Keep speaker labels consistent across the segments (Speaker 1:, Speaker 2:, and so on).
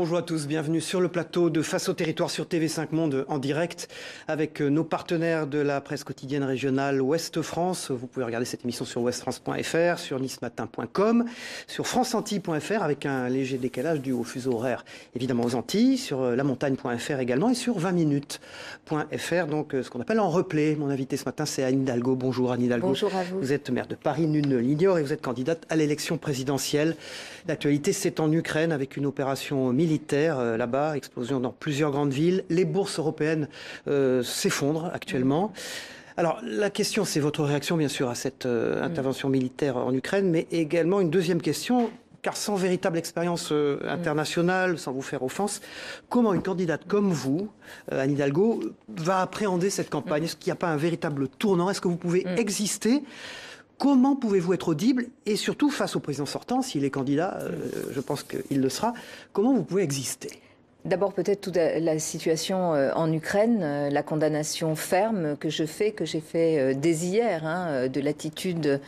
Speaker 1: bonjour à tous, bienvenue sur le plateau de Face au territoire sur TV5 Monde en direct avec nos partenaires de la presse quotidienne régionale Ouest France. Vous pouvez regarder cette émission sur ouestfrance.fr, sur nicematin.com, sur franceantilles.fr avec un léger décalage dû au fuseau horaire évidemment aux Antilles, sur lamontagne.fr également et sur 20minutes.fr, donc ce qu'on appelle en replay. Mon invité ce matin c'est Anne Hidalgo. Bonjour Anne Hidalgo.
Speaker 2: Bonjour à vous.
Speaker 1: Vous êtes maire de Paris, nul ne l'ignore, et vous êtes candidate à l'élection présidentielle. L'actualité c'est en Ukraine avec une opération militaire là-bas, explosion dans plusieurs grandes villes. Les bourses européennes s'effondrent actuellement. Alors la question, c'est votre réaction bien sûr à cette intervention militaire en Ukraine, mais également une deuxième question, car sans véritable expérience internationale, sans vous faire offense, comment une candidate comme vous, Anne Hidalgo, va appréhender cette campagne? Est-ce qu'il n'y a pas un véritable tournant? Est-ce que vous pouvez exister? Comment pouvez-vous être audible et surtout face au président sortant, s'il est candidat, je pense qu'il le sera, comment vous pouvez exister?
Speaker 2: D'abord peut-être toute la situation en Ukraine, la condamnation ferme que j'ai fait dès hier de l'attitude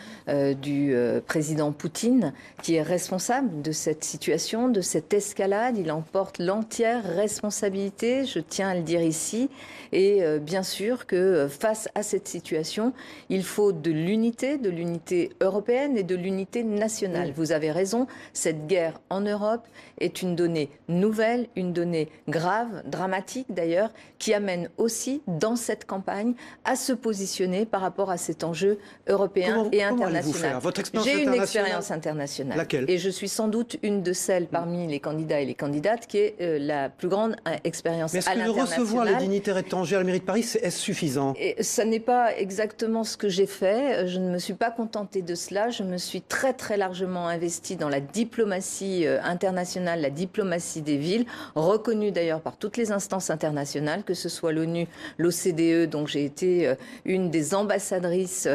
Speaker 2: du président Poutine, qui est responsable de cette situation, de cette escalade. Il en porte l'entière responsabilité, je tiens à le dire ici. Et bien sûr que face à cette situation, il faut de l'unité européenne et de l'unité nationale. Vous avez raison, cette guerre en Europe est une donnée nouvelle, une donnée grave, dramatique d'ailleurs, qui amène aussi dans cette campagne à se positionner par rapport à cet enjeu européen et international. J'ai une expérience internationale.
Speaker 1: Laquelle?
Speaker 2: Et je suis sans doute une de celles parmi les candidats et les candidates qui est la plus grande expérience à l'international.
Speaker 1: Mais est-ce que de recevoir les dignitaires étrangers à la mairie de Paris, est-ce suffisant?
Speaker 2: Et ça n'est pas exactement ce que j'ai fait. Je ne me suis pas contentée de cela. Je me suis très très largement investie dans la diplomatie internationale, la diplomatie des villes, reconnue d'ailleurs par toutes les instances internationales, que ce soit l'ONU, l'OCDE, donc j'ai été une des ambassadrices.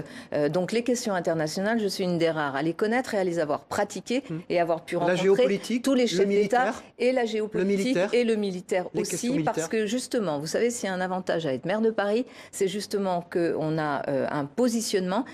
Speaker 2: Donc les questions internationales, je suis une des rares à les connaître et à les avoir pratiquées et avoir pu rencontrer tous les chefs d'État et la géopolitique et le militaire aussi, parce que justement, vous savez, s'il y a un avantage à être maire de Paris, c'est justement qu'on a un positionnement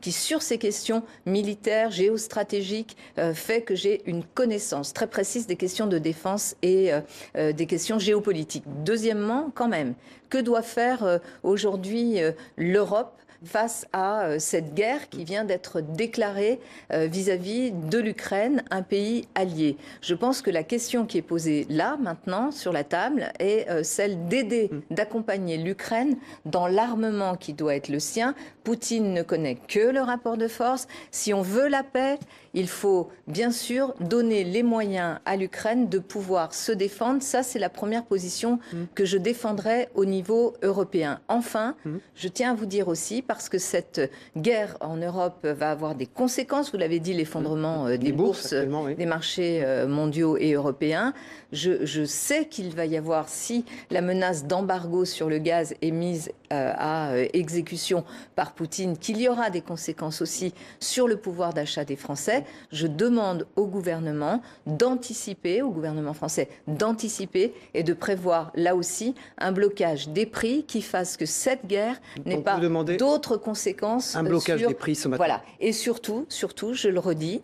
Speaker 2: qui, sur ces questions militaires, géostratégiques, fait que j'ai une connaissance très précise des questions de défense et des questions géopolitiques. Deuxièmement, quand même, que doit faire aujourd'hui l'Europe face à cette guerre qui vient d'être déclarée vis-à-vis de l'Ukraine, un pays allié? Je pense que la question qui est posée là, maintenant, sur la table, est celle d'aider, d'accompagner l'Ukraine dans l'armement qui doit être le sien. Poutine ne connaît que le rapport de force. Si on veut la paix, il faut bien sûr donner les moyens à l'Ukraine de pouvoir se défendre. Ça, c'est la première position que je défendrai au niveau européen. Enfin, je tiens à vous dire aussi, parce que cette guerre en Europe va avoir des conséquences, vous l'avez dit, l'effondrement des bourses, des marchés mondiaux et européens. Je sais qu'il va y avoir, si la menace d'embargo sur le gaz est mise à exécution par Poutine, qu'il y aura des conséquences aussi sur le pouvoir d'achat des Français. Je demande au gouvernement d'anticiper, au gouvernement français d'anticiper et de prévoir là aussi un blocage des prix qui fasse que cette guerre n'ait pas d'autres conséquences.
Speaker 1: Un blocage des prix ce matin.
Speaker 2: Voilà. Et surtout, je le redis,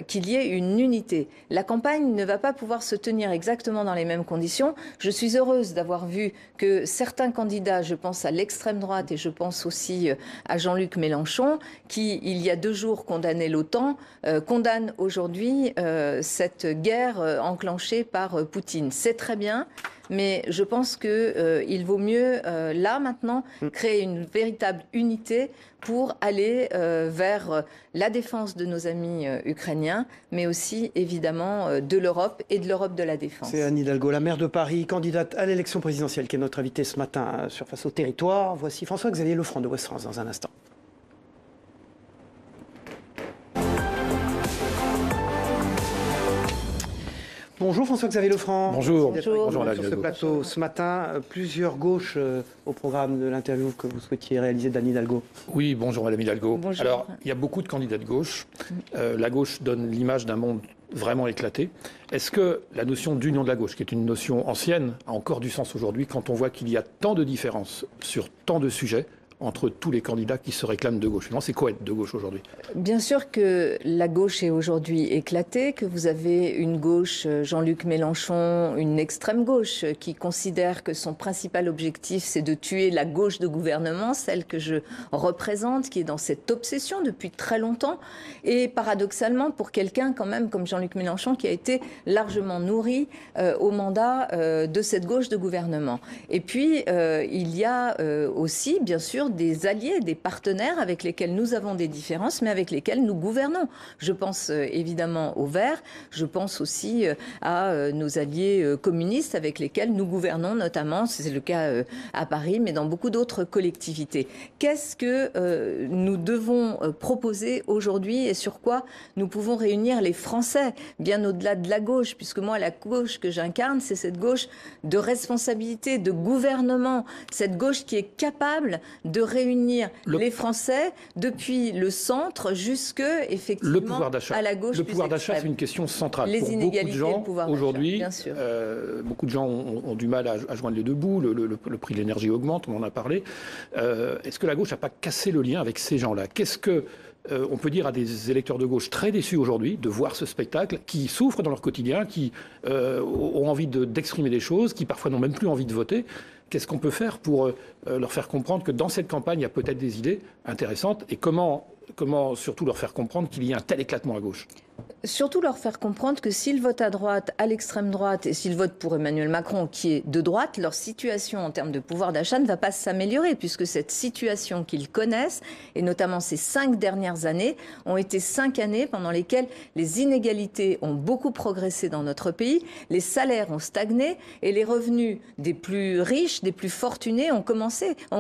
Speaker 2: qu'il y ait une unité. La campagne ne va pas pouvoir se tenir exactement dans les mêmes conditions. Je suis heureuse d'avoir vu que certains candidats, je pense à l'extrême droite et je pense aussi à Jean-Luc Mélenchon, qui, il y a 2 jours, condamnait l'OTAN, condamne aujourd'hui cette guerre enclenchée par Poutine. C'est très bien, mais je pense qu'il vaut mieux, là, maintenant, créer une véritable unité pour aller vers la défense de nos amis ukrainiens, mais aussi, évidemment, de l'Europe et de l'Europe de la défense.
Speaker 1: C'est Anne Hidalgo, la maire de Paris, candidate à l'élection présidentielle, qui est notre invitée ce matin sur Face au territoire. Voici François-Xavier Lefranc de Ouest France dans un instant. Bonjour François-Xavier Lefranc.
Speaker 3: Bonjour.
Speaker 1: Bonjour sur ce plateau ce matin. Plusieurs gauches au programme de l'interview que vous souhaitiez réaliser d'Anne Hidalgo.
Speaker 3: Oui, bonjour Madame Hidalgo.
Speaker 2: Bonjour.
Speaker 3: Alors, il y a beaucoup de candidats de gauche. La gauche donne l'image d'un monde vraiment éclaté. Est-ce que la notion d'union de la gauche, qui est une notion ancienne, a encore du sens aujourd'hui quand on voit qu'il y a tant de différences sur tant de sujets entre tous les candidats qui se réclament de gauche? C'est quoi être de gauche aujourd'hui?
Speaker 2: Bien sûr que la gauche est aujourd'hui éclatée, que vous avez une gauche, Jean-Luc Mélenchon, une extrême gauche qui considère que son principal objectif c'est de tuer la gauche de gouvernement, celle que je représente, qui est dans cette obsession depuis très longtemps, et paradoxalement pour quelqu'un quand même comme Jean-Luc Mélenchon qui a été largement nourri au mandat de cette gauche de gouvernement. Et puis il y a aussi bien sûr des alliés, des partenaires avec lesquels nous avons des différences mais avec lesquels nous gouvernons. Je pense évidemment aux Verts, je pense aussi à nos alliés communistes avec lesquels nous gouvernons notamment, c'est le cas à Paris mais dans beaucoup d'autres collectivités. Qu'est-ce que nous devons proposer aujourd'hui et sur quoi nous pouvons réunir les Français, bien au-delà de la gauche, puisque moi la gauche que j'incarne c'est cette gauche de responsabilité, de gouvernement, cette gauche qui est capable de réunir les Français depuis le centre jusque effectivement à la gauche.
Speaker 3: Le pouvoir d'achat, c'est une question centrale.
Speaker 2: Les
Speaker 3: pour
Speaker 2: inégalités,
Speaker 3: beaucoup de gens aujourd'hui.
Speaker 2: Beaucoup
Speaker 3: de gens ont du mal à joindre les deux bouts. Le prix de l'énergie augmente, on en a parlé. Est-ce que la gauche n'a pas cassé le lien avec ces gens-là? Qu'est-ce que on peut dire à des électeurs de gauche très déçus aujourd'hui de voir ce spectacle, qui souffrent dans leur quotidien, qui ont envie d'exprimer des choses, qui parfois n'ont même plus envie de voter? Qu'est-ce qu'on peut faire pour leur faire comprendre que dans cette campagne, il y a peut-être des idées intéressantes? Et comment surtout leur faire comprendre qu'il y a un tel éclatement à gauche?
Speaker 2: Surtout leur faire comprendre que s'ils votent à droite, à l'extrême droite, et s'ils votent pour Emmanuel Macron, qui est de droite, leur situation en termes de pouvoir d'achat ne va pas s'améliorer, puisque cette situation qu'ils connaissent, et notamment ces 5 dernières années, ont été 5 années pendant lesquelles les inégalités ont beaucoup progressé dans notre pays, les salaires ont stagné, et les revenus des plus riches, des plus fortunés ont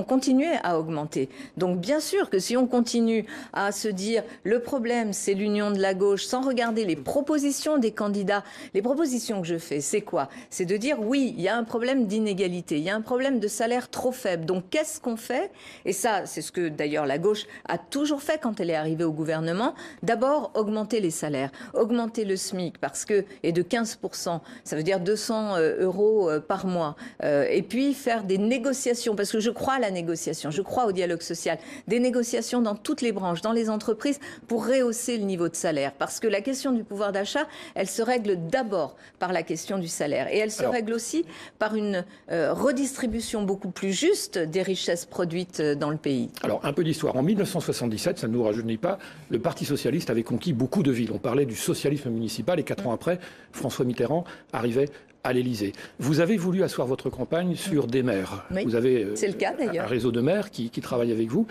Speaker 2: continué à augmenter. Donc bien sûr que si on continue à se dire le problème c'est l'union de la gauche, sans regarder les propositions des candidats. Les propositions que je fais, c'est quoi? C'est de dire oui, il y a un problème d'inégalité, il y a un problème de salaire trop faible. Donc qu'est-ce qu'on fait? Et ça, c'est ce que d'ailleurs la gauche a toujours fait quand elle est arrivée au gouvernement. D'abord, augmenter les salaires, augmenter le SMIC et de 15%, ça veut dire 200 euros par mois. Et puis faire des négociations, parce que je crois à la négociation, je crois au dialogue social, des négociations dans toutes les branches, dans les entreprises, pour rehausser le niveau de salaire. Parce que la question du pouvoir d'achat, elle se règle d'abord par la question du salaire. Et elle se règle aussi par une redistribution beaucoup plus juste des richesses produites dans le pays.
Speaker 3: Alors, un peu d'histoire. En 1977, ça ne nous rajeunit pas, le Parti socialiste avait conquis beaucoup de villes. On parlait du socialisme municipal et 4 ans après, François Mitterrand arrivait à l'Élysée. Vous avez voulu asseoir votre campagne sur des maires.
Speaker 2: Oui,
Speaker 3: vous avez
Speaker 2: c'est le cas, d'ailleurs.
Speaker 3: Un réseau de maires qui travaille avec vous.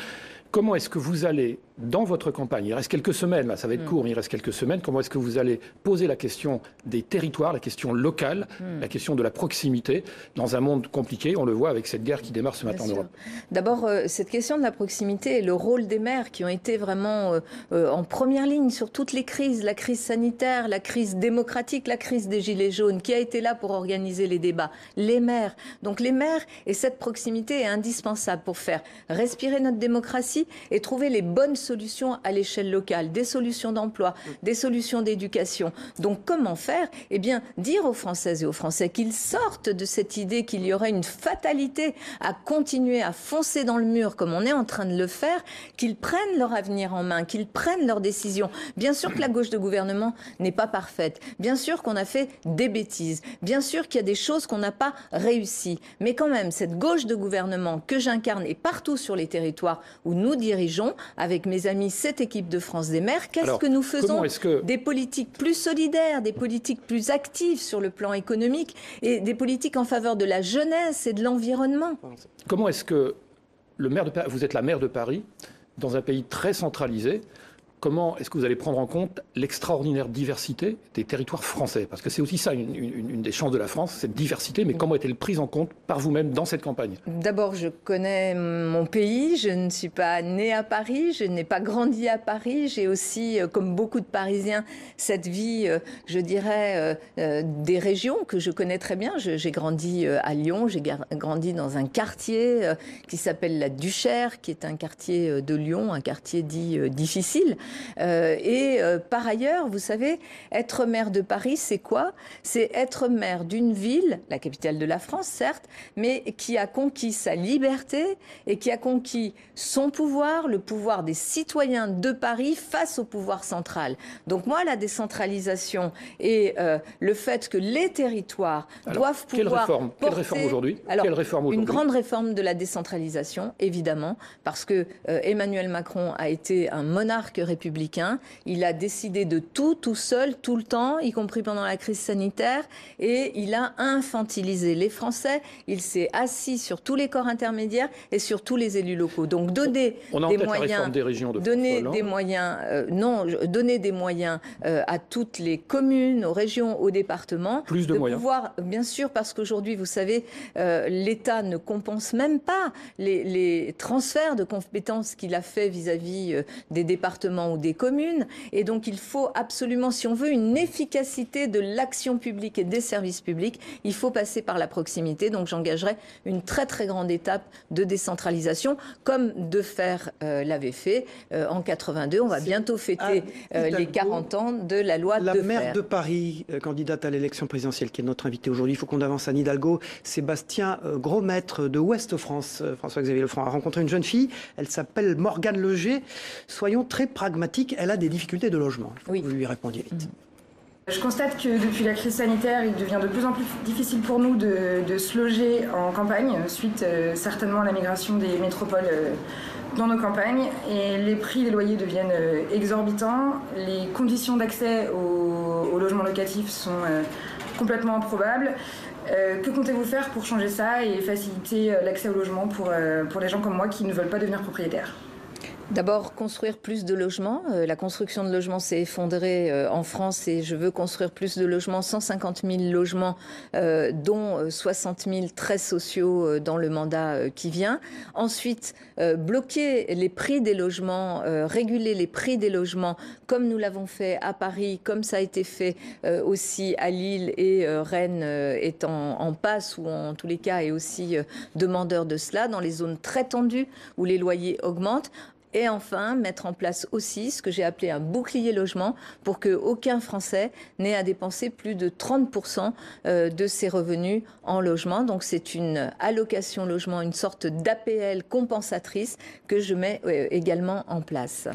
Speaker 3: Comment est-ce que vous allez, dans votre campagne, il reste quelques semaines, là ça va être court, mais il reste quelques semaines, comment est-ce que vous allez poser la question des territoires, la question locale, la question de la proximité, dans un monde compliqué, on le voit avec cette guerre qui démarre ce matin en Europe?
Speaker 2: D'abord, cette question de la proximité et le rôle des maires qui ont été vraiment en première ligne sur toutes les crises, la crise sanitaire, la crise démocratique, la crise des Gilets jaunes, qui a été là pour organiser les débats? Les maires. Donc les maires et cette proximité est indispensable pour faire respirer notre démocratie et trouver les bonnes solutions à l'échelle locale, des solutions d'emploi, des solutions d'éducation. Donc comment faire? Eh bien, dire aux Françaises et aux Français qu'ils sortent de cette idée qu'il y aurait une fatalité à continuer à foncer dans le mur comme on est en train de le faire, qu'ils prennent leur avenir en main, qu'ils prennent leurs décisions. Bien sûr que la gauche de gouvernement n'est pas parfaite, bien sûr qu'on a fait des bêtises, bien sûr qu'il y a des choses qu'on n'a pas réussies, mais quand même, cette gauche de gouvernement que j'incarne et partout sur les territoires où nous dirigeons, avec mes amis, cette équipe de France des maires, qu'est-ce que nous faisons? Des politiques plus solidaires, des politiques plus actives sur le plan économique et des politiques en faveur de la jeunesse et de l'environnement.
Speaker 3: Comment est-ce que vous êtes la maire de Paris, dans un pays très centralisé, comment est-ce que vous allez prendre en compte l'extraordinaire diversité des territoires français? Parce que c'est aussi ça, une des chances de la France, cette diversité. Mais comment est-elle prise en compte par vous-même dans cette campagne?
Speaker 2: D'abord, je connais mon pays. Je ne suis pas née à Paris. Je n'ai pas grandi à Paris. J'ai aussi, comme beaucoup de Parisiens, cette vie, je dirais, des régions que je connais très bien. J'ai grandi à Lyon. J'ai grandi dans un quartier qui s'appelle la Duchère, qui est un quartier de Lyon, un quartier dit difficile. Par ailleurs, vous savez, être maire de Paris, c'est quoi? C'est être maire d'une ville, la capitale de la France, certes, mais qui a conquis sa liberté et qui a conquis son pouvoir, le pouvoir des citoyens de Paris face au pouvoir central. Donc moi, la décentralisation et le fait que les territoires doivent pouvoir porter...
Speaker 3: Quelle réforme aujourd'hui?
Speaker 2: Une grande réforme de la décentralisation, évidemment, parce que Emmanuel Macron a été un monarque républicain. Il a décidé de tout seul, tout le temps, y compris pendant la crise sanitaire, et il a infantilisé les Français. Il s'est assis sur tous les corps intermédiaires et sur tous les élus locaux. Donc donner des moyens, donner des moyens à toutes les communes, aux régions, aux départements.
Speaker 3: Plus de moyens.
Speaker 2: Pouvoir, bien sûr, parce qu'aujourd'hui, vous savez, l'État ne compense même pas les transferts de compétences qu'il a fait vis-à-vis des départements ou des communes. Et donc, il faut absolument, si on veut une efficacité de l'action publique et des services publics, il faut passer par la proximité. Donc, j'engagerai une très, très grande étape de décentralisation, comme de faire l'avait fait en 82. On va bientôt fêter les 40 ans de la loi de
Speaker 1: La maire de Paris, candidate à l'élection présidentielle, qui est notre invitée aujourd'hui. Il faut qu'on avance. Anne Hidalgo. Sébastien Grosmaître de Ouest France, François-Xavier Lefranc, a rencontré une jeune fille. Elle s'appelle Morgane Leger. Soyons très pragmatiques. Elle a des difficultés de logement.
Speaker 2: Oui.
Speaker 1: Vous lui répondiez vite.
Speaker 4: Je constate que depuis la crise sanitaire, il devient de plus en plus difficile pour nous de se loger en campagne, suite certainement à la migration des métropoles dans nos campagnes. Et les prix des loyers deviennent exorbitants. Les conditions d'accès au logement locatif sont complètement improbables. Que comptez-vous faire pour changer ça et faciliter l'accès au logement pour les gens comme moi qui ne veulent pas devenir propriétaires ?
Speaker 2: D'abord, construire plus de logements. La construction de logements s'est effondrée en France et je veux construire plus de logements, 150 000 logements, dont 60 000 très sociaux dans le mandat qui vient. Ensuite, bloquer les prix des logements, réguler les prix des logements, comme nous l'avons fait à Paris, comme ça a été fait aussi à Lille, et Rennes est en passe, ou en tous les cas est aussi demandeur de cela, dans les zones très tendues où les loyers augmentent. Et enfin, mettre en place aussi ce que j'ai appelé un bouclier logement pour qu'aucun Français n'ait à dépenser plus de 30% de ses revenus en logement. Donc c'est une allocation logement, une sorte d'APL compensatrice que je mets également en place.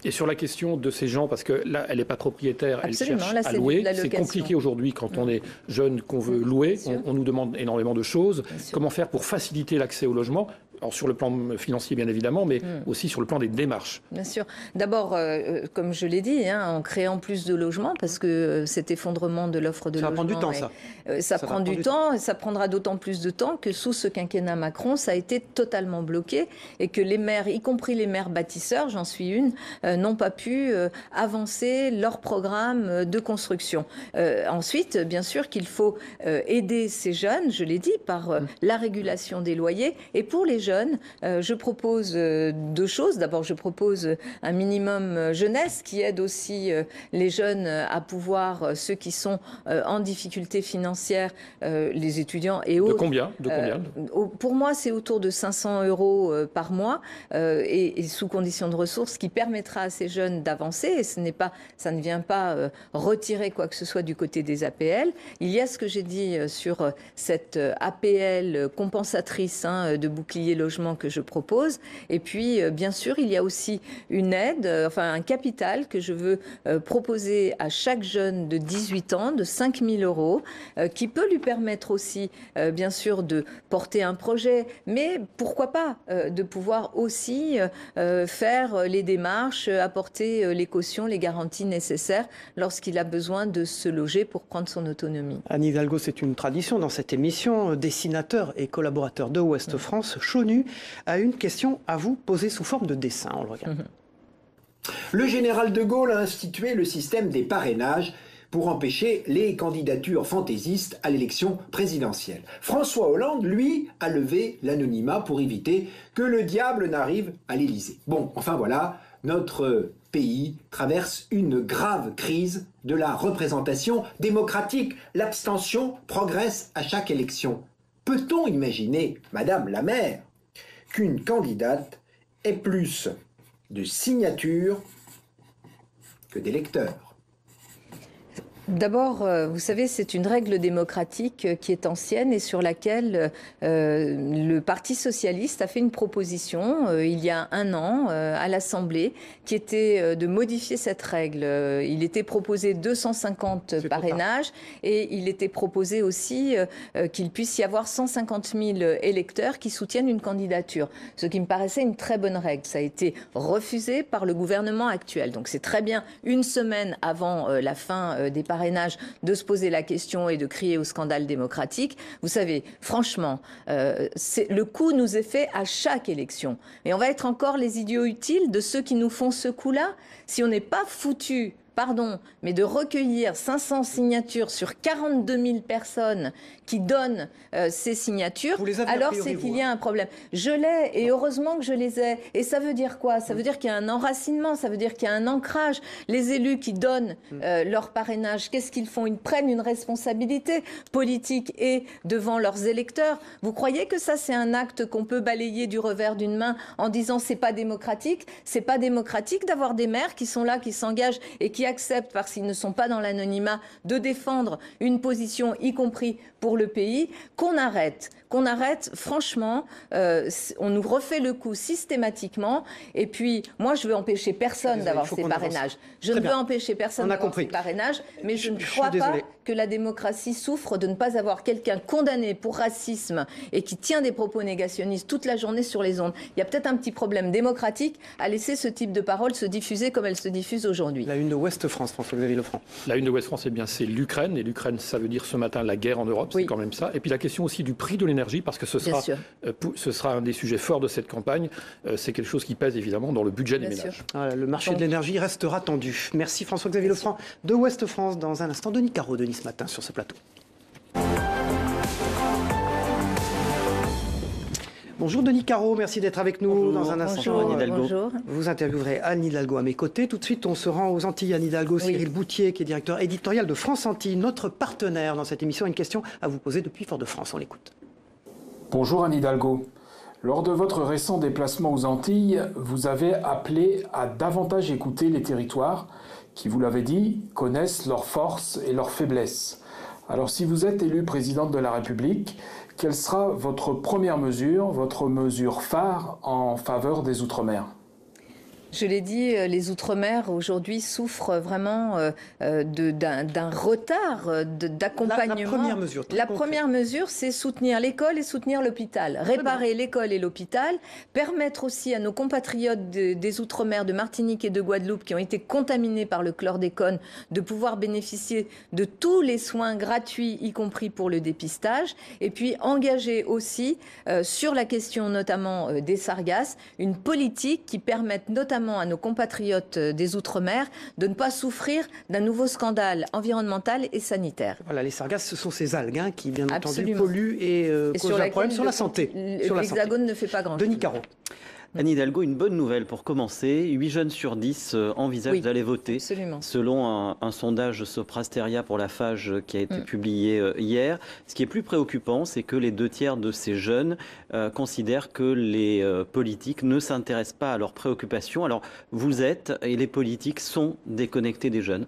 Speaker 3: Et sur la question de ces gens, parce que là, elle n'est pas propriétaire,
Speaker 2: Absolument,
Speaker 3: elle cherche
Speaker 2: là,
Speaker 3: à louer. C'est compliqué aujourd'hui quand on est jeune, qu'on veut louer. On nous demande énormément de choses. Comment faire pour faciliter l'accès au logement ? Alors, sur le plan financier, bien évidemment, mais aussi sur le plan des démarches.
Speaker 2: Bien sûr. D'abord, comme je l'ai dit, en créant plus de logements, parce que cet effondrement de l'offre de logement...
Speaker 1: Ça va prendre du temps, ça.
Speaker 2: Ça prend du temps, et ça prendra d'autant plus de temps que sous ce quinquennat Macron, ça a été totalement bloqué, et que les maires, y compris les maires bâtisseurs, j'en suis une, n'ont pas pu avancer leur programme de construction. Ensuite, bien sûr qu'il faut aider ces jeunes, je l'ai dit, par la régulation des loyers, et pour les jeunes, je propose deux choses. D'abord, je propose un minimum jeunesse qui aide aussi les jeunes à pouvoir, ceux qui sont en difficulté financière, les étudiants et autres.
Speaker 3: De combien
Speaker 2: Pour moi, c'est autour de 500 € par mois et sous condition de ressources, qui permettra à ces jeunes d'avancer. Et ça ne vient pas retirer quoi que ce soit du côté des APL. Il y a ce que j'ai dit sur cette APL compensatrice de bouclier logement que je propose. Et puis, bien sûr, il y a aussi une aide, un capital que je veux proposer à chaque jeune de 18 ans, de 5 000 €, qui peut lui permettre aussi, bien sûr, de porter un projet, mais pourquoi pas de pouvoir aussi faire les démarches, apporter les cautions, les garanties nécessaires lorsqu'il a besoin de se loger pour prendre son autonomie.
Speaker 1: Anne Hidalgo, c'est une tradition dans cette émission. Dessinateur et collaborateur de Ouest France, Chonu a une question à vous poser sous forme de dessin. On le regarde.
Speaker 5: Le général de Gaulle a institué le système des parrainages pour empêcher les candidatures fantaisistes à l'élection présidentielle. François Hollande, lui, a levé l'anonymat pour éviter que le diable n'arrive à l'Élysée. Bon, enfin voilà, notre pays traverse une grave crise de la représentation démocratique. L'abstention progresse à chaque élection. Peut-on imaginer, Madame la maire, qu'une candidate ait plus de signatures que d'électeurs.
Speaker 2: D'abord, vous savez, c'est une règle démocratique qui est ancienne et sur laquelle le Parti socialiste a fait une proposition il y a un an à l'Assemblée qui était de modifier cette règle. Il était proposé 250 parrainages et il était proposé aussi qu'il puisse y avoir 150 000 électeurs qui soutiennent une candidature, ce qui me paraissait une très bonne règle. Ça a été refusé par le gouvernement actuel. Donc c'est très bien, une semaine avant la fin des parrainages, de se poser la question et de crier au scandale démocratique. Vous savez, franchement, le coup nous est fait à chaque élection. Et on va être encore les idiots utiles de ceux qui nous font ce coup-là si on n'est pas foutu, pardon, mais de recueillir 500 signatures sur 42 000 personnes qui donnent ces signatures, alors c'est qu'il y a un problème. Je l'ai, et heureusement que je les ai. Et ça veut dire quoi? Ça veut dire qu'il y a un enracinement, ça veut dire qu'il y a un ancrage. Les élus qui donnent leur parrainage, qu'est-ce qu'ils font? Ils prennent une responsabilité politique et devant leurs électeurs. Vous croyez que ça, c'est un acte qu'on peut balayer du revers d'une main en disant c'est pas démocratique? C'est pas démocratique d'avoir des maires qui sont là, qui s'engagent et qui acceptent, parce qu'ils ne sont pas dans l'anonymat, de défendre une position, y compris pour le pays. Qu'on arrête, franchement, on nous refait le coup systématiquement. Et puis, moi, je veux empêcher personne d'avoir ces parrainages. Je ne veux empêcher personne d'avoir ces parrainages, mais je ne crois pas que la démocratie souffre de ne pas avoir quelqu'un condamné pour racisme et qui tient des propos négationnistes toute la journée sur les ondes. Il y a peut-être un petit problème démocratique à laisser ce type de paroles se diffuser comme elles se diffusent aujourd'hui.
Speaker 1: La une de Ouest France, François-Xavier Lefranc.
Speaker 3: La une de Ouest France, eh bien, c'est l'Ukraine. Et l'Ukraine, ça veut dire ce matin la guerre en Europe, c'est quand même ça. Et puis la question aussi du prix de l'énergie, parce que ce sera un des sujets forts de cette campagne. C'est quelque chose qui pèse évidemment dans le budget des ménages.
Speaker 1: Voilà, le marché de l'énergie restera tendu. Merci François-Xavier Lefranc de Ouest France. Dans un instant, Denis Caro, Denis ce matin sur ce plateau. Bonjour Denis Caro, merci d'être avec nous.
Speaker 6: Bonjour.
Speaker 1: Dans un instant.
Speaker 6: Bonjour Anne Hidalgo.
Speaker 2: Bonjour.
Speaker 1: Vous interviewerez Anne Hidalgo à mes côtés. Tout de suite, on se rend aux Antilles. Anne Hidalgo, Cyril Boutier, qui est directeur éditorial de France Antilles, notre partenaire dans cette émission, a une question à vous poser depuis Fort-de-France. On l'écoute.
Speaker 7: Bonjour Anne Hidalgo. Lors de votre récent déplacement aux Antilles, vous avez appelé à davantage écouter les territoires qui, vous l'avez dit, connaissent leurs forces et leurs faiblesses. Alors si vous êtes élu présidente de la République, quelle sera votre première mesure, votre mesure phare en faveur des Outre-mer ?
Speaker 2: Je l'ai dit, les Outre-mer aujourd'hui souffrent vraiment d'un retard d'accompagnement. La première mesure, c'est soutenir l'école et soutenir l'hôpital. Réparer l'école et l'hôpital, permettre aussi à nos compatriotes des Outre-mer, de Martinique et de Guadeloupe, qui ont été contaminés par le chlordécone, de pouvoir bénéficier de tous les soins gratuits, y compris pour le dépistage. Et puis engager aussi, sur la question notamment des sargasses, une politique qui permette notamment à nos compatriotes des Outre-mer de ne pas souffrir d'un nouveau scandale environnemental et sanitaire.
Speaker 1: Voilà, les sargasses, ce sont ces algues qui, bien entendu, polluent et causent un problème sur la santé.
Speaker 2: L'Hexagone ne fait pas grand-chose.
Speaker 1: Denis Caro.
Speaker 6: Anne Hidalgo, une bonne nouvelle pour commencer. 8 jeunes sur 10 envisagent d'aller voter.
Speaker 2: Absolument.
Speaker 6: Selon un sondage Soprasteria pour la FAGE qui a été publié hier. Ce qui est plus préoccupant, c'est que les 2/3 de ces jeunes considèrent que les politiques ne s'intéressent pas à leurs préoccupations. Alors, vous êtes, et les politiques sont déconnectés des jeunes.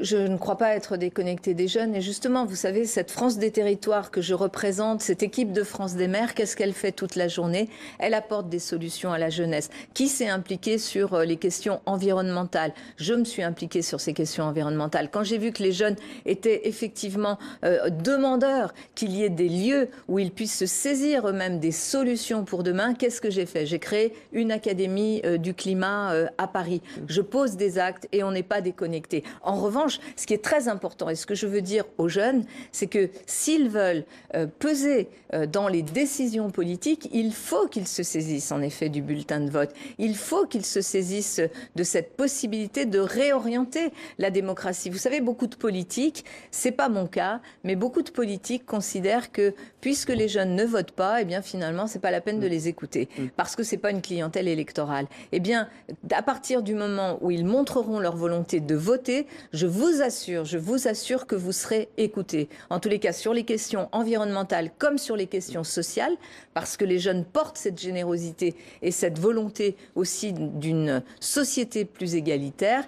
Speaker 2: Je ne crois pas être déconnectée des jeunes. Et justement, vous savez, cette France des territoires que je représente, cette équipe de France des maires, qu'est-ce qu'elle fait toute la journée? Elle apporte des solutions à la jeunesse. Qui s'est impliqué sur les questions environnementales? Je me suis impliquée sur ces questions environnementales. Quand j'ai vu que les jeunes étaient effectivement demandeurs qu'il y ait des lieux où ils puissent se saisir eux-mêmes des solutions pour demain, qu'est-ce que j'ai fait? J'ai créé une académie du climat à Paris. Je pose des actes et on n'est pas déconnecté. En revanche, ce qui est très important et ce que je veux dire aux jeunes, c'est que s'ils veulent peser dans les décisions politiques, il faut qu'ils se saisissent en effet du bulletin de vote. Il faut qu'ils se saisissent de cette possibilité de réorienter la démocratie. Vous savez, beaucoup de politiques, c'est pas mon cas, mais beaucoup de politiques considèrent que puisque les jeunes ne votent pas, eh bien finalement c'est pas la peine de les écouter parce que c'est pas une clientèle électorale. Eh bien, à partir du moment où ils montreront leur volonté de voter, Je vous assure que vous serez écoutés. En tous les cas, sur les questions environnementales comme sur les questions sociales, parce que les jeunes portent cette générosité et cette volonté aussi d'une société plus égalitaire.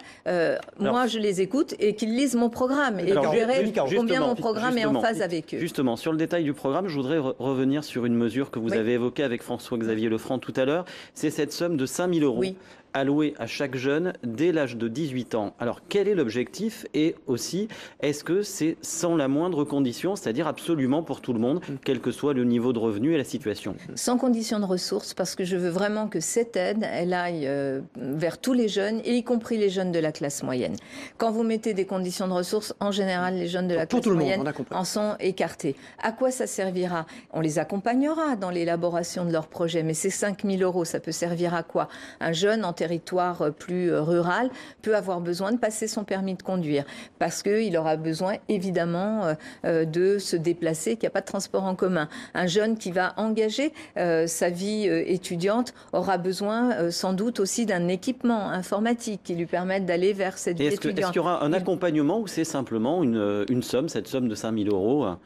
Speaker 2: Moi, je les écoute et qu'ils lisent mon programme. Et je verrai combien mon programme est en phase avec eux.
Speaker 6: Justement, sur le détail du programme, je voudrais revenir sur une mesure que vous avez évoquée avec François-Xavier Lefranc tout à l'heure. C'est cette somme de 5 000 € allouée à chaque jeune dès l'âge de 18 ans. Alors, quel est l'objectif? Et aussi, est-ce que c'est sans la moindre condition, c'est-à-dire absolument pour tout le monde, quel que soit le niveau de revenu et la situation?
Speaker 2: Sans condition de ressources, parce que je veux vraiment que cette aide, elle aille vers tous les jeunes, et y compris les jeunes de la classe moyenne. Quand vous mettez des conditions de ressources, en général, les jeunes de la classe moyenne en sont écartés. À quoi ça servira? On les accompagnera dans l'élaboration de leurs projets, mais ces 5 000 €, ça peut servir à quoi? Un jeune en territoire plus rural peut avoir besoin de passer son permis de conduire parce qu'il aura besoin évidemment de se déplacer, qu'il n'y a pas de transport en commun. Un jeune qui va engager sa vie étudiante aura besoin sans doute aussi d'un équipement informatique qui lui permette d'aller vers cette vie étudiante.
Speaker 6: Est-ce qu'il y aura un accompagnement ou c'est simplement une somme, cette somme de 5 000 €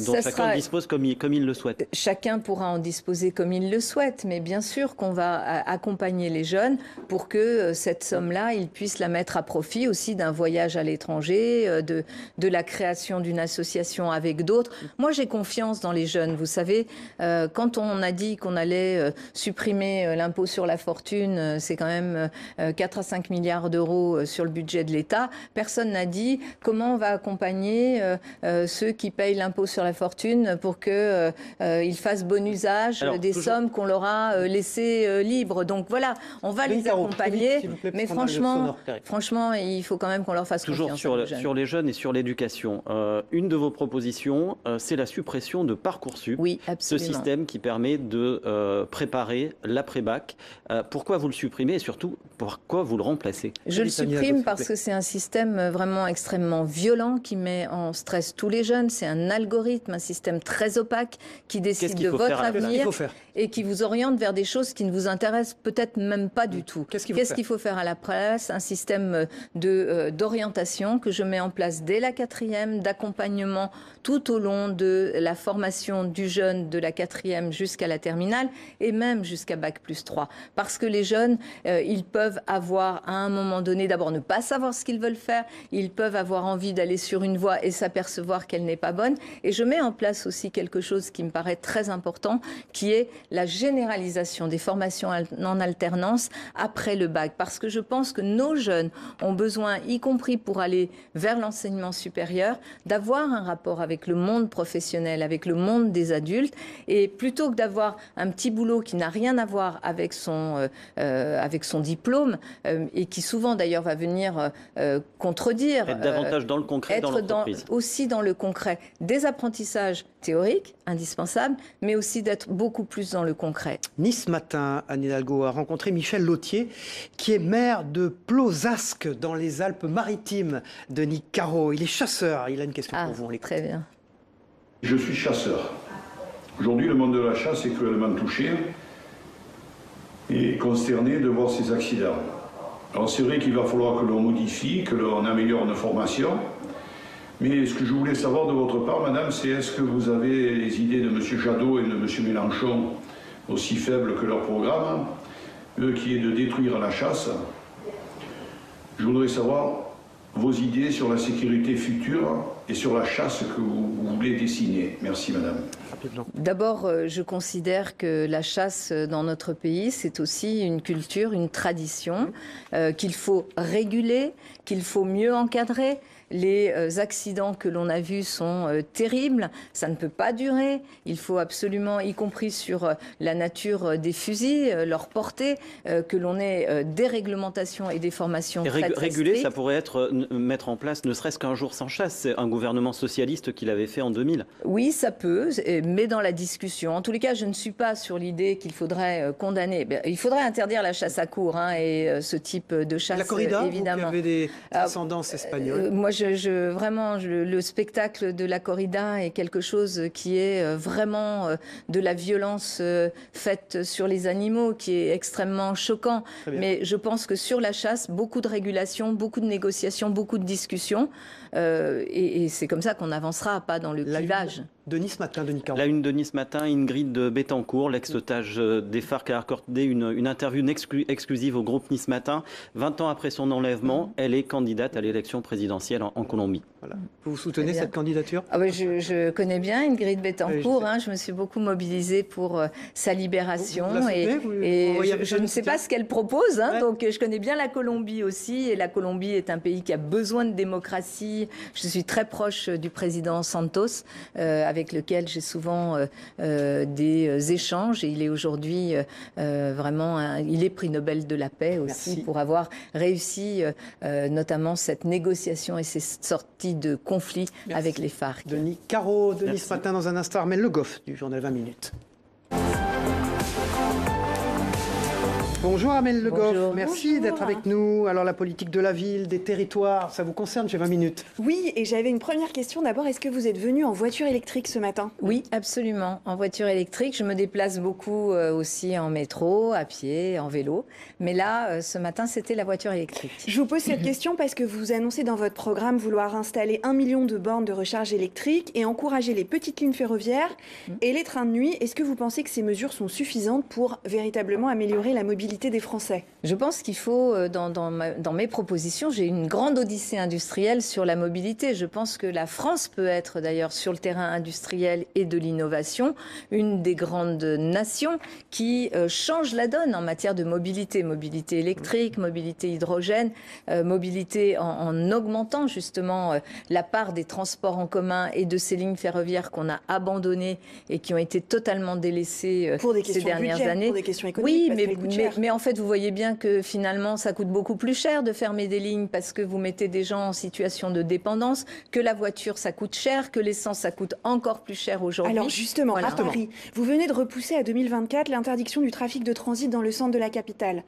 Speaker 6: dont chacun dispose comme il le souhaite?
Speaker 2: Chacun pourra en disposer comme il le souhaite, mais bien sûr qu'on va accompagner les jeunes pour que cette somme-là, ils puissent la mettre à profit aussi d'un voyage à l'étranger, de la création d'une association avec d'autres. Moi, j'ai confiance dans les jeunes. Vous savez, quand on a dit qu'on allait supprimer l'impôt sur la fortune, c'est quand même 4 à 5 milliards d'euros sur le budget de l'État. Personne n'a dit comment on va accompagner ceux qui payent l'impôt sur la fortune pour qu'ils fassent bon usage des sommes qu'on leur a laissées libres. Donc voilà, on va les accompagner, mais franchement, il faut quand même qu'on leur fasse confiance.
Speaker 6: Toujours sur les jeunes et sur l'éducation. Une de vos propositions, c'est la suppression de Parcoursup.
Speaker 2: Oui, absolument.
Speaker 6: Ce système qui permet de préparer l'après-bac. Pourquoi vous le supprimez et surtout, pourquoi vous le remplacez?
Speaker 2: Je le supprime parce que c'est un système vraiment extrêmement violent qui met en stress tous les jeunes. C'est un algorithme, un système très opaque qui décide de votre avenir et qui vous oriente vers des choses qui ne vous intéressent peut-être même pas du tout. Qu'est-ce qu'il faut faire à la place? Un système d'orientation que je mets en place dès la 4e, d'accompagnement tout au long de la formation du jeune de la 4e jusqu'à la terminale et même jusqu'à Bac+3. Parce que les jeunes, ils peuvent avoir à un moment donné, d'abord ne pas savoir ce qu'ils veulent faire, ils peuvent avoir envie d'aller sur une voie et s'apercevoir qu'elle n'est pas bonne. Et je mets en place aussi quelque chose qui me paraît très important, qui est la généralisation des formations en alternance après le bac. Parce que je pense que nos jeunes ont besoin, y compris pour aller vers l'enseignement supérieur, d'avoir un rapport avec le monde professionnel, avec le monde des adultes. Et plutôt que d'avoir un petit boulot qui n'a rien à voir avec son diplôme, et qui souvent d'ailleurs va venir contredire...
Speaker 6: Être davantage dans le concret, dans l'entreprise.
Speaker 2: Aussi dans le concret. Des apprentissages théoriques, indispensables, mais aussi d'être beaucoup plus dans le concret.
Speaker 1: Nice Matin, Anne Hidalgo a rencontré Michel Lautier, qui est maire de Plauzasque, dans les Alpes-Maritimes de Nicaro. Il est chasseur. Il a une question pour vous.
Speaker 2: Très bien.
Speaker 8: Je suis chasseur. Aujourd'hui, le monde de la chasse est cruellement touché et consterné de voir ces accidents. Alors c'est vrai qu'il va falloir que l'on modifie, que l'on améliore nos formations. Mais ce que je voulais savoir de votre part, madame, c'est est-ce que vous avez les idées de M. Jadot et de M. Mélenchon aussi faibles que leur programme, eux qui est de détruire la chasse? Je voudrais savoir vos idées sur la sécurité future et sur la chasse que vous voulez dessiner. Merci, madame.
Speaker 2: D'abord, je considère que la chasse dans notre pays, c'est aussi une culture, une tradition qu'il faut réguler, qu'il faut mieux encadrer. Les accidents que l'on a vus sont terribles, ça ne peut pas durer. Il faut absolument, y compris sur la nature des fusils, leur portée, que l'on ait des réglementations et des formations très
Speaker 6: réguler,
Speaker 2: strictes.
Speaker 6: Ça pourrait être mettre en place ne serait-ce qu'un jour sans chasse. C'est un gouvernement socialiste qui l'avait fait en 2000.
Speaker 2: Oui, ça peut, mais dans la discussion. En tous les cas, je ne suis pas sur l'idée qu'il faudrait condamner. Il faudrait interdire la chasse à courre et ce type de chasse,
Speaker 1: la corrida,
Speaker 2: évidemment.
Speaker 1: Vous qui avez des ascendances espagnoles.
Speaker 2: Moi, vraiment, le spectacle de la corrida est quelque chose qui est vraiment de la violence faite sur les animaux, qui est extrêmement choquant. Mais je pense que sur la chasse, beaucoup de régulation, beaucoup de négociations, beaucoup de discussions. Et c'est comme ça qu'on avancera, pas dans le clivage.
Speaker 1: De Nice Matin, Denis Caron.
Speaker 6: La une de Nice Matin, Ingrid Betancourt, l'ex-otage des FARC, a accordé une interview exclusive au groupe Nice Matin. 20 ans après son enlèvement, elle est candidate à l'élection présidentielle en Colombie.
Speaker 1: Voilà. Vous soutenez cette candidature?
Speaker 2: Je connais bien Ingrid Betancourt. Je me suis beaucoup mobilisée pour sa libération. Je ne sais pas ce qu'elle propose. Donc je connais bien la Colombie aussi. Et la Colombie est un pays qui a besoin de démocratie. Je suis très proche du président Santos, avec lequel j'ai souvent des échanges. Et il est aujourd'hui vraiment... il est prix Nobel de la paix aussi. Merci. Pour avoir réussi notamment cette négociation et ces sorties de conflit avec les FARC.
Speaker 1: Denis Caron, Denis ce matin dans un instant, Armelle Le Goff du journal 20 minutes. Bonjour Armelle Le Goff, merci d'être avec nous. Alors la politique de la ville, des territoires, ça vous concerne chez 20 minutes?
Speaker 9: Oui, et j'avais une première question d'abord. Est-ce que vous êtes venu en voiture électrique ce matin?
Speaker 2: Oui, absolument, en voiture électrique. Je me déplace beaucoup aussi en métro, à pied, en vélo. Mais là, ce matin, c'était la voiture électrique.
Speaker 9: Je vous pose cette question parce que vous annoncez dans votre programme vouloir installer 1 million de bornes de recharge électrique et encourager les petites lignes ferroviaires et les trains de nuit. Est-ce que vous pensez que ces mesures sont suffisantes pour véritablement améliorer la mobilité des Français?
Speaker 2: Je pense qu'il faut, dans mes propositions, j'ai une grande odyssée industrielle sur la mobilité. Je pense que la France peut être d'ailleurs sur le terrain industriel et de l'innovation une des grandes nations qui change la donne en matière de mobilité. Mobilité électrique, mobilité hydrogène, mobilité en augmentant justement la part des transports en commun et de ces lignes ferroviaires qu'on a abandonnées et qui ont été totalement délaissées ces dernières années.
Speaker 9: Pour des questions économiques,
Speaker 2: mais en fait, vous voyez bien que finalement, ça coûte beaucoup plus cher de fermer des lignes parce que vous mettez des gens en situation de dépendance, que la voiture, ça coûte cher, que l'essence, ça coûte encore plus cher aujourd'hui.
Speaker 9: Alors justement, à Paris, vous venez de repousser à 2024 l'interdiction du trafic de transit dans le centre de la capitale.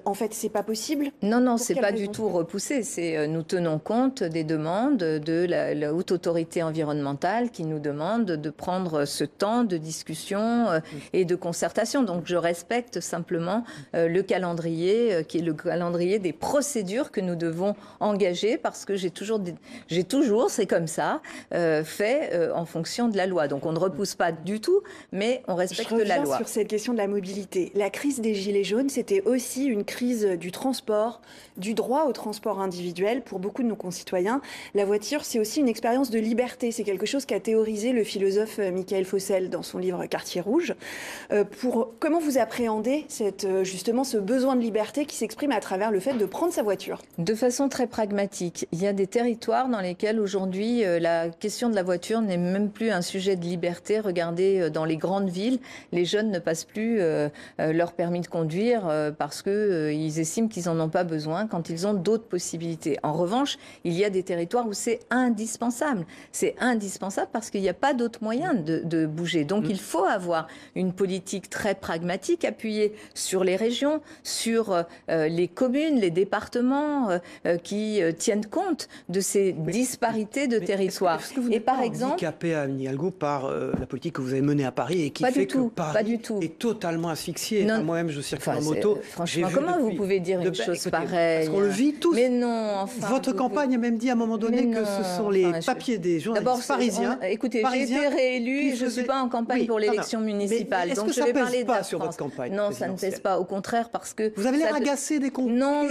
Speaker 9: En fait, c'est pas possible?
Speaker 2: Non, c'est pas du tout repoussé. Nous tenons compte des demandes de la Haute Autorité environnementale qui nous demande de prendre ce temps de discussion et de concertation. Donc je respecte simplement le calendrier qui est le calendrier des procédures que nous devons engager parce que j'ai toujours, c'est comme ça, fait en fonction de la loi. Donc on ne repousse pas du tout, mais on respecte la loi.
Speaker 9: Sur cette question de la mobilité. La crise des Gilets jaunes, c'était aussi une crise du transport, du droit au transport individuel pour beaucoup de nos concitoyens. La voiture, c'est aussi une expérience de liberté. C'est quelque chose qu'a théorisé le philosophe Michael Fossel dans son livre Quartier rouge. Comment vous appréhendez justement ce besoin de liberté qui s'exprime à travers le fait de prendre sa voiture?
Speaker 2: De façon très pragmatique. Il y a des territoires dans lesquels aujourd'hui la question de la voiture n'est même plus un sujet de liberté. Regardez, dans les grandes villes, les jeunes ne passent plus leur permis de conduire parce qu'ils estiment qu'ils n'en ont pas besoin quand ils ont d'autres possibilités. En revanche, il y a des territoires où c'est indispensable. C'est indispensable parce qu'il n'y a pas d'autres moyens de bouger. Donc il faut avoir une politique très pragmatique appuyée sur les régions, sur les communes, les départements qui tiennent compte de ces disparités de territoire.
Speaker 1: Est-ce que vous n'êtes pas handicapé à Anne Hidalgo par la politique que vous avez menée à Paris et qui fait que Paris est totalement asphyxié? Moi-même, je circule en moto.
Speaker 2: Franchement, comment vous pouvez dire une chose pareille?
Speaker 1: Parce qu'on le vit tous.
Speaker 2: Mais non, enfin...
Speaker 1: Votre campagne a même dit à un moment donné que ce sont les papiers des journalistes parisiens.
Speaker 2: Écoutez, j'ai été réélue, je ne suis pas en campagne pour l'élection municipale.
Speaker 1: Donc je vais parler de la France. Sur votre campagne?
Speaker 2: Non, ça ne pèse pas. Au contraire, parce que...
Speaker 1: Vous avez l'air agacé des comptes.
Speaker 2: Non,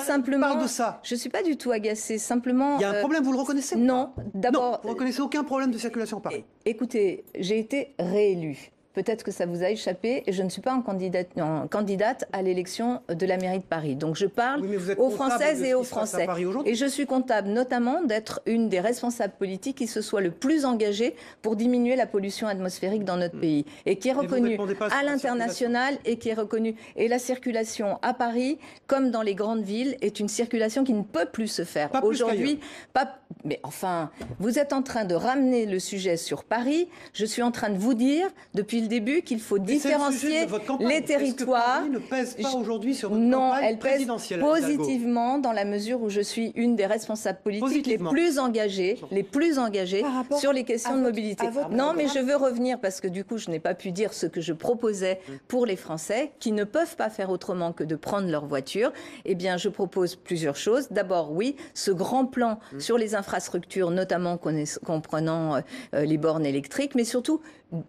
Speaker 2: simplement...
Speaker 1: Parle de ça.
Speaker 2: Je ne suis pas du tout agacée, simplement...
Speaker 1: Il y a un problème, vous le reconnaissez?
Speaker 2: Non, d'abord...
Speaker 1: Vous ne reconnaissez aucun problème de circulation à Paris?
Speaker 2: Écoutez, j'ai été réélue. Peut-être que ça vous a échappé, et je ne suis pas en candidate à l'élection de la mairie de Paris. Donc je parle aux Françaises et aux Français. Et je suis comptable notamment d'être une des responsables politiques qui se soit le plus engagée pour diminuer la pollution atmosphérique dans notre pays. Et qui est reconnue à l'international et qui est reconnue. Et la circulation à Paris, comme dans les grandes villes, est une circulation qui ne peut plus se faire. Aujourd'hui, mais enfin, vous êtes en train de ramener le sujet sur Paris. Je suis en train de vous dire, depuis depuis le début qu'il faut différencier les territoires.
Speaker 1: Est-ce que Paris ne pèse pas aujourd'hui sur votre
Speaker 2: non,
Speaker 1: campagne
Speaker 2: elle pèse
Speaker 1: présidentielle,
Speaker 2: positivement dans la mesure où je suis une des responsables politiques les plus engagées sur les questions de mobilité. Non, mais je veux revenir parce que du coup, je n'ai pas pu dire ce que je proposais pour les Français qui ne peuvent pas faire autrement que de prendre leur voiture. Eh bien, je propose plusieurs choses. D'abord, oui, ce grand plan sur les infrastructures, notamment comprenant les bornes électriques, mais surtout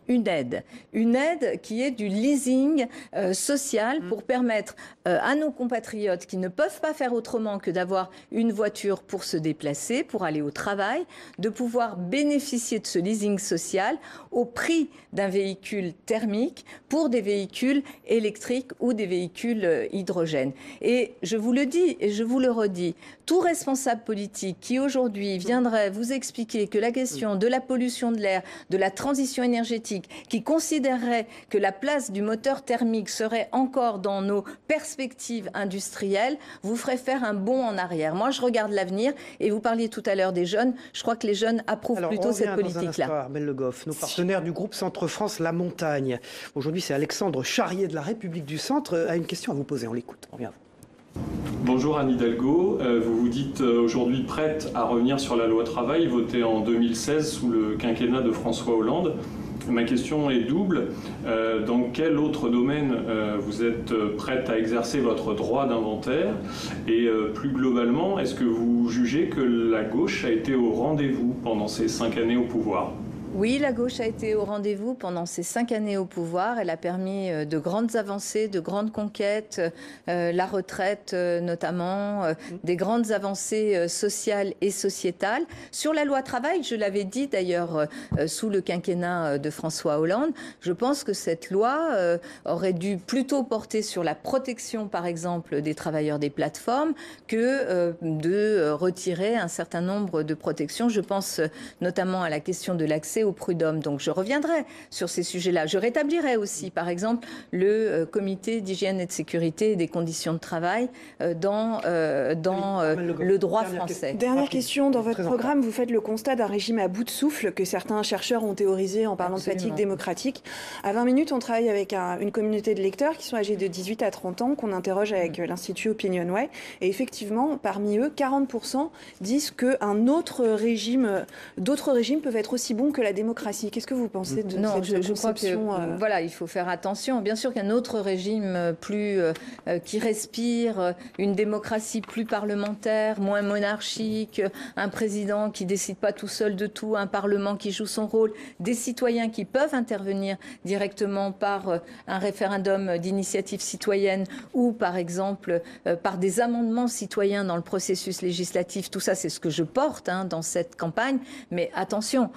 Speaker 2: une aide qui est du leasing social pour permettre à nos compatriotes qui ne peuvent pas faire autrement que d'avoir une voiture pour se déplacer, pour aller au travail, de pouvoir bénéficier de ce leasing social au prix d'un véhicule thermique pour des véhicules électriques ou des véhicules hydrogène. Et je vous le dis et je vous le redis, tout responsable politique qui aujourd'hui viendrait vous expliquer que la question de la pollution de l'air, de la transition énergétique, qui considérerait que la place du moteur thermique serait encore dans nos perspectives industrielles, vous ferait faire un bond en arrière. Moi, je regarde l'avenir et vous parliez tout à l'heure des jeunes. Je crois que les jeunes approuvent plutôt cette politique-là.
Speaker 1: Armelle Le Goff, nos partenaires du groupe Centre-France La Montagne. Aujourd'hui, c'est Alexandre Charrier de la République du Centre a une question à vous poser. On l'écoute. On revient.
Speaker 10: Bonjour Anne Hidalgo, vous vous dites aujourd'hui prête à revenir sur la loi travail votée en 2016 sous le quinquennat de François Hollande. Ma question est double. Dans quel autre domaine vous êtes prête à exercer votre droit d'inventaire? Et plus globalement, est-ce que vous jugez que la gauche a été au rendez-vous pendant ces 5 années au pouvoir?
Speaker 2: Oui, la gauche a été au rendez-vous pendant ces 5 années au pouvoir. Elle a permis de grandes avancées, de grandes conquêtes, la retraite notamment, des grandes avancées sociales et sociétales. Sur la loi travail, je l'avais dit d'ailleurs sous le quinquennat de François Hollande, je pense que cette loi aurait dû plutôt porter sur la protection, par exemple, des travailleurs des plateformes que de retirer un certain nombre de protections. Je pense notamment à la question de l'accès au prud'homme. Donc je reviendrai sur ces sujets-là. Je rétablirai aussi, par exemple, le comité d'hygiène et de sécurité et des conditions de travail dans le droit français.
Speaker 9: Dernière question. Dans votre programme, vous faites le constat d'un régime à bout de souffle que certains chercheurs ont théorisé en parlant de fatigue démocratique. À 20 minutes, on travaille avec une communauté de lecteurs qui sont âgés de 18 à 30 ans, qu'on interroge avec l'Institut Opinionway. Et effectivement, parmi eux, 40% disent qu'un autre régime, d'autres régimes peuvent être aussi bons que la démocratie. Qu'est-ce que vous pensez de cette
Speaker 2: je crois que voilà, il faut faire attention. Bien sûr qu'un autre régime qui respire, une démocratie plus parlementaire, moins monarchique, un président qui décide pas tout seul de tout, un parlement qui joue son rôle, des citoyens qui peuvent intervenir directement par un référendum d'initiative citoyenne ou par exemple par des amendements citoyens dans le processus législatif. Tout ça, c'est ce que je porte dans cette campagne. Mais attention,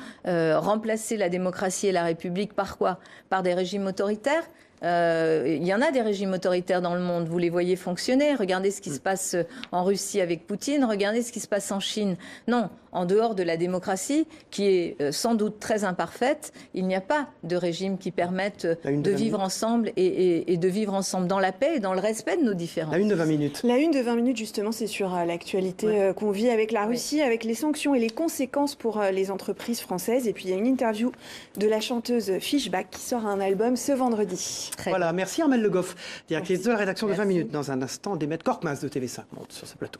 Speaker 2: remplacer la démocratie et la République par quoi? Par des régimes autoritaires? Il y en a des régimes autoritaires dans le monde, vous les voyez fonctionner. Regardez ce qui se passe en Russie avec Poutine, regardez ce qui se passe en Chine. Non, en dehors de la démocratie, qui est sans doute très imparfaite, il n'y a pas de régime qui permette de vivre ensemble et de vivre ensemble dans la paix et dans le respect de nos différences.
Speaker 1: La une de 20 minutes.
Speaker 9: La une de 20 minutes, justement, c'est sur l'actualité qu'on vit avec la Russie, avec les sanctions et les conséquences pour les entreprises françaises. Et puis, il y a une interview de la chanteuse Fishback qui sort un album ce vendredi.
Speaker 1: Voilà, merci Armelle Le Goff, directrice de la rédaction de 20 minutes. Dans un instant, Démette Korkmaz de TV5 monte sur ce plateau.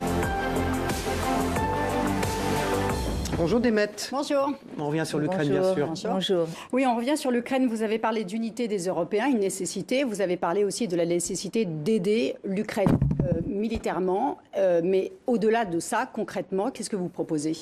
Speaker 1: Bonjour Démette.
Speaker 11: Bonjour.
Speaker 1: On revient sur l'Ukraine, bien sûr.
Speaker 2: Bonjour.
Speaker 11: Oui, on revient sur l'Ukraine. Vous avez parlé d'unité des Européens, une nécessité. Vous avez parlé aussi de la nécessité d'aider l'Ukraine militairement. Mais au-delà de ça, concrètement, qu'est-ce que vous proposez ?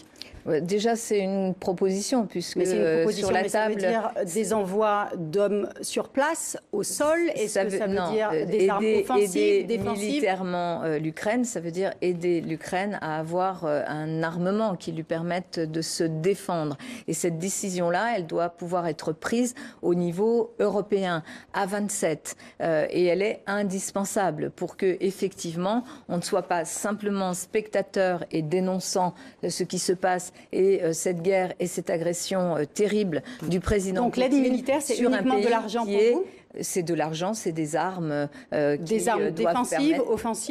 Speaker 2: Déjà, c'est une proposition, puisque
Speaker 11: mais c'est une proposition,
Speaker 2: sur la
Speaker 11: ça
Speaker 2: table...
Speaker 11: veut dire des envois d'hommes sur place, au sol? Est-ce que ça veut dire des armes offensives, défensives?
Speaker 2: Militairement l'Ukraine, ça veut dire aider l'Ukraine à avoir un armement qui lui permette de se défendre. Et cette décision-là, elle doit pouvoir être prise au niveau européen, à 27. Et elle est indispensable pour que, effectivement, on ne soit pas simplement spectateur et dénonçant ce qui se passe et cette guerre et cette agression terrible du président
Speaker 11: Donc l'aide militaire, c'est uniquement de l'argent pour vous ?
Speaker 2: c'est de l'argent, c'est des armes.
Speaker 11: Des armes défensives,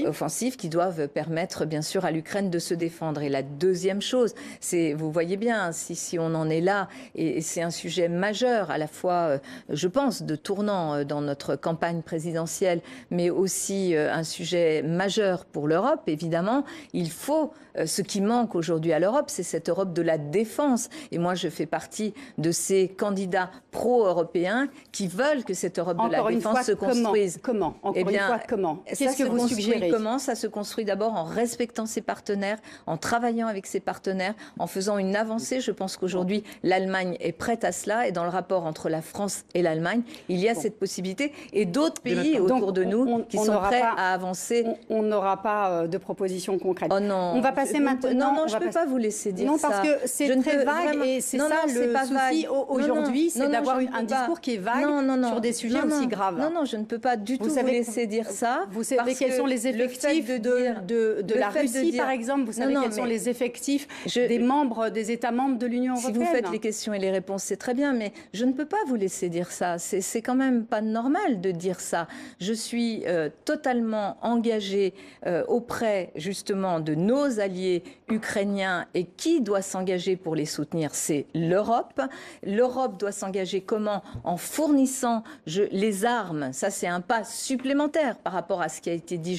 Speaker 11: offensives
Speaker 2: qui doivent permettre, bien sûr, à l'Ukraine de se défendre. Et la deuxième chose, c'est, vous voyez bien, si on en est là, et c'est un sujet majeur, à la fois, je pense, de tournant dans notre campagne présidentielle, mais aussi un sujet majeur pour l'Europe, évidemment, il faut, ce qui manque aujourd'hui à l'Europe, c'est cette Europe de la défense. Et moi, je fais partie de ces candidats pro-européens qui veulent que cette Europe de la défense se construise.
Speaker 11: Comment Qu'est-ce que vous suggérez?
Speaker 2: Comment ça se construit? D'abord en respectant ses partenaires, en travaillant avec ses partenaires, en faisant une avancée. Je pense qu'aujourd'hui, l'Allemagne est prête à cela. Et dans le rapport entre la France et l'Allemagne, il y a cette possibilité. Et d'autres pays autour de nous qui sont prêts à avancer.
Speaker 11: On n'aura pas de propositions concrètes.
Speaker 2: Oh non.
Speaker 11: On va passer maintenant.
Speaker 2: Non, je ne peux pas vous laisser dire ça.
Speaker 11: Non, parce que c'est très vague et c'est ça le souci aujourd'hui, c'est d'avoir un discours qui est vague sur des sujets aussi graves.
Speaker 2: Non, je ne peux pas du tout vous laisser dire ça.
Speaker 11: Vous savez quels sont les effectifs de la Russie, par exemple? Vous savez quels sont les effectifs des États membres de l'Union européenne?
Speaker 2: Si vous faites les questions et les réponses, c'est très bien, mais je ne peux pas vous laisser dire ça. C'est quand même pas normal de dire ça. Je suis totalement engagée auprès, justement, de nos alliés ukrainiens. Et qui doit s'engager pour les soutenir? C'est l'Europe. L'Europe doit s'engager comment? En fournissant les armes. Ça, c'est un pas supplémentaire par rapport à ce qui a été dit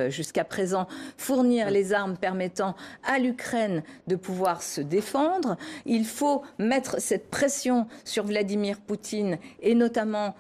Speaker 2: jusqu'à présent. Fournir les armes permettant à l'Ukraine de pouvoir se défendre. Il faut mettre cette pression sur Vladimir Poutine et notamment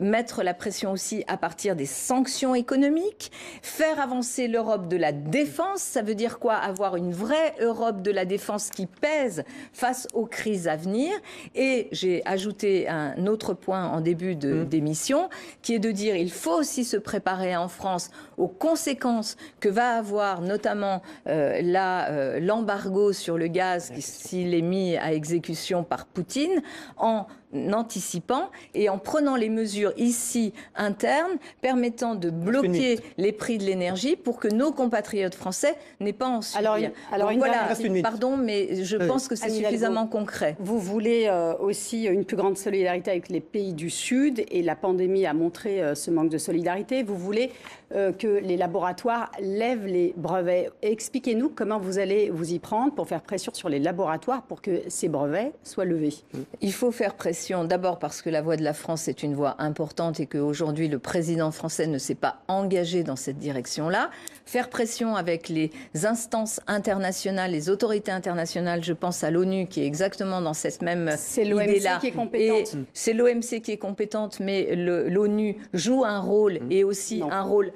Speaker 2: mettre la pression aussi à partir des sanctions économiques. Faire avancer l'Europe de la défense, ça veut dire quoi? Avoir une vraie Europe de la défense qui pèse face aux crises à venir. Et j'ai ajouté un autre point en début d'émission, qui est de dire il faut aussi se préparer en France aux conséquences que va avoir notamment l'embargo sur le gaz s'il est mis à exécution par Poutine, en anticipant et en prenant les mesures ici internes permettant de bloquer les prix de l'énergie pour que nos compatriotes français n'aient pas à en subir.
Speaker 11: Alors
Speaker 2: voilà, pardon, mais je pense que c'est suffisamment concret.
Speaker 11: Vous voulez aussi une plus grande solidarité avec les pays du Sud et la pandémie a montré ce manque de solidarité. Vous voulez que les laboratoires lèvent les brevets. Expliquez-nous comment vous allez vous y prendre pour faire pression sur les laboratoires pour que ces brevets soient levés.
Speaker 2: Il faut faire pression d'abord parce que la voix de la France est une voix importante et qu'aujourd'hui le président français ne s'est pas engagé dans cette direction-là. Faire pression avec les instances internationales, les autorités internationales, je pense à l'ONU qui est exactement dans cette même idée-là.
Speaker 11: C'est l'OMC qui est compétente.
Speaker 2: C'est l'OMC qui est compétente, mais l'ONU joue un rôle et aussi un rôle...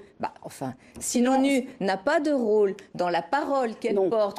Speaker 2: si l'ONU n'a pas de rôle dans la parole qu'elle porte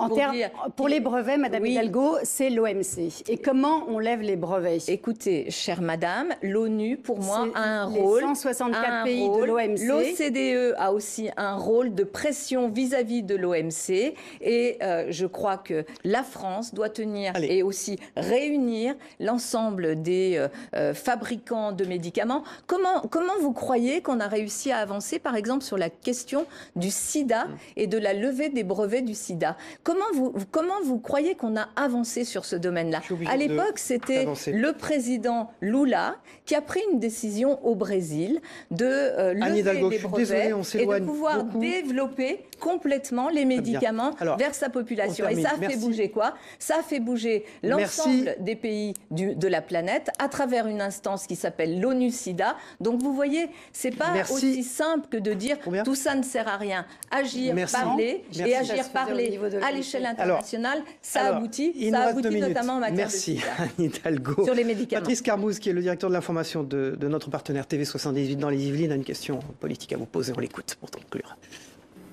Speaker 11: pour les brevets, Madame Hidalgo, c'est l'OMC. Et comment on lève les brevets?
Speaker 2: Écoutez, chère Madame, l'ONU, pour moi, a un rôle.
Speaker 11: Les 164 pays de l'OMC.
Speaker 2: L'OCDE a aussi un rôle de pression vis-à-vis de l'OMC. Et je crois que la France doit tenir et aussi réunir l'ensemble des fabricants de médicaments. Comment vous croyez qu'on a réussi à avancer, par exemple, sur la question du sida et de la levée des brevets du sida? Comment vous croyez qu'on a avancé sur ce domaine-là? À l'époque, c'était le président Lula qui a pris une décision au Brésil de lever les brevets et de pouvoir développer complètement les médicaments vers sa population. Et ça a fait bouger quoi? Ça a fait bouger l'ensemble des pays de la planète à travers une instance qui s'appelle l'ONU-SIDA. Donc vous voyez, c'est pas aussi simple que de dire tout ça ne sert à rien. Agir, parler et agir, parler à l'échelle internationale, ça aboutit. Ça aboutit notamment en matière de sida.
Speaker 1: Merci Anne Hidalgo.
Speaker 2: Sur les médicaments.
Speaker 1: Patrice Carmouze, qui est le directeur de l'information de notre partenaire TV78 dans les Yvelines, a une question politique à vous poser. On l'écoute pour conclure.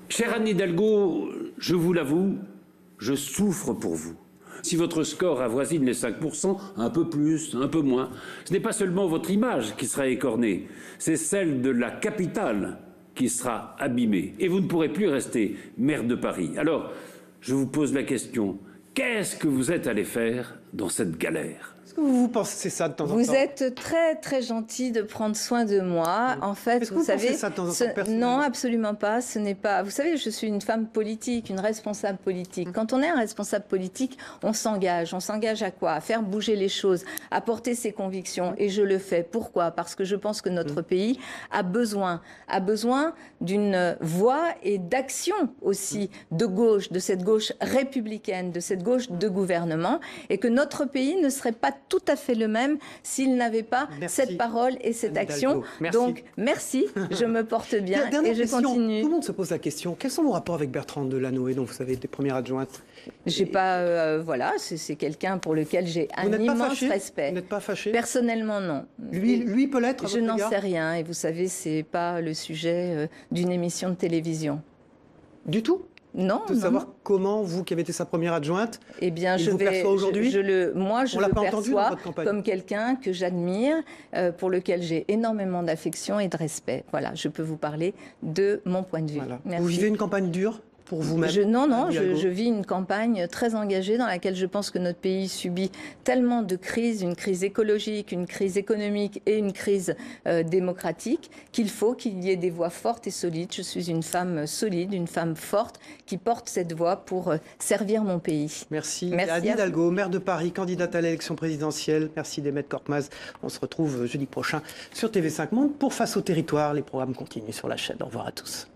Speaker 12: Chère Anne Hidalgo, je vous l'avoue, je souffre pour vous. Si votre score avoisine les 5%, un peu plus, un peu moins, ce n'est pas seulement votre image qui sera écornée, c'est celle de la capitale qui sera abîmée. Et vous ne pourrez plus rester maire de Paris. Alors, je vous pose la question, qu'est-ce que vous êtes allé faire dans cette galère ?
Speaker 1: Est-ce que vous pensez ça de temps en temps?
Speaker 2: Vous êtes très très gentil de prendre soin de moi. En fait,
Speaker 1: Est-ce que
Speaker 2: vous savez,
Speaker 1: pensez ça de temps en temps, personnellement?
Speaker 2: non, absolument pas. Ce n'est pas. Vous savez, je suis une femme politique, une responsable politique. Quand on est un responsable politique, on s'engage. On s'engage à quoi? À faire bouger les choses, à porter ses convictions. Et je le fais. Pourquoi? Parce que je pense que notre pays a besoin d'une voix et d'action aussi de gauche, de cette gauche républicaine, de cette gauche de gouvernement, et que notre pays ne serait pas tout à fait le même s'il n'avait pas cette parole et cette action.
Speaker 1: Merci.
Speaker 2: Donc, merci, je me porte bien
Speaker 1: Dernière
Speaker 2: et je
Speaker 1: question.
Speaker 2: continue.
Speaker 1: Tout le monde se pose la question. Quels sont vos rapports avec Bertrand Delanoë, dont vous savez, des premières adjointes?
Speaker 2: J'ai pas, voilà, c'est quelqu'un pour lequel j'ai un immense respect.
Speaker 1: Vous n'êtes pas fâché?
Speaker 2: Personnellement, non.
Speaker 1: Lui peut l'être.
Speaker 2: Je n'en sais rien. Et vous savez, c'est pas le sujet d'une émission de télévision.
Speaker 1: Du tout?
Speaker 2: Non.
Speaker 1: De savoir comment, vous qui avez été sa première adjointe,
Speaker 2: eh bien,
Speaker 1: il vous perçoit aujourd'hui?
Speaker 2: Moi, je
Speaker 1: On l'a
Speaker 2: le
Speaker 1: pas entendu dans
Speaker 2: perçois
Speaker 1: votre campagne.
Speaker 2: comme quelqu'un que j'admire, pour lequel j'ai énormément d'affection et de respect. Voilà, je peux vous parler de mon point de vue.
Speaker 1: Voilà.
Speaker 2: Merci.
Speaker 1: Vous vivez une campagne dure pour vous-même?
Speaker 2: Non,
Speaker 1: Anne Hidalgo.
Speaker 2: je vis une campagne très engagée dans laquelle je pense que notre pays subit tellement de crises, une crise écologique, une crise économique et une crise démocratique, qu'il faut qu'il y ait des voix fortes et solides. Je suis une femme solide, une femme forte qui porte cette voix pour servir mon pays.
Speaker 1: Merci.
Speaker 2: Merci
Speaker 1: Anne
Speaker 2: à
Speaker 1: Hidalgo, maire de Paris, candidate à l'élection présidentielle. Merci Demet Korkmaz. On se retrouve jeudi prochain sur TV5 Monde pour Face au territoire. Les programmes continuent sur la chaîne. Au revoir à tous.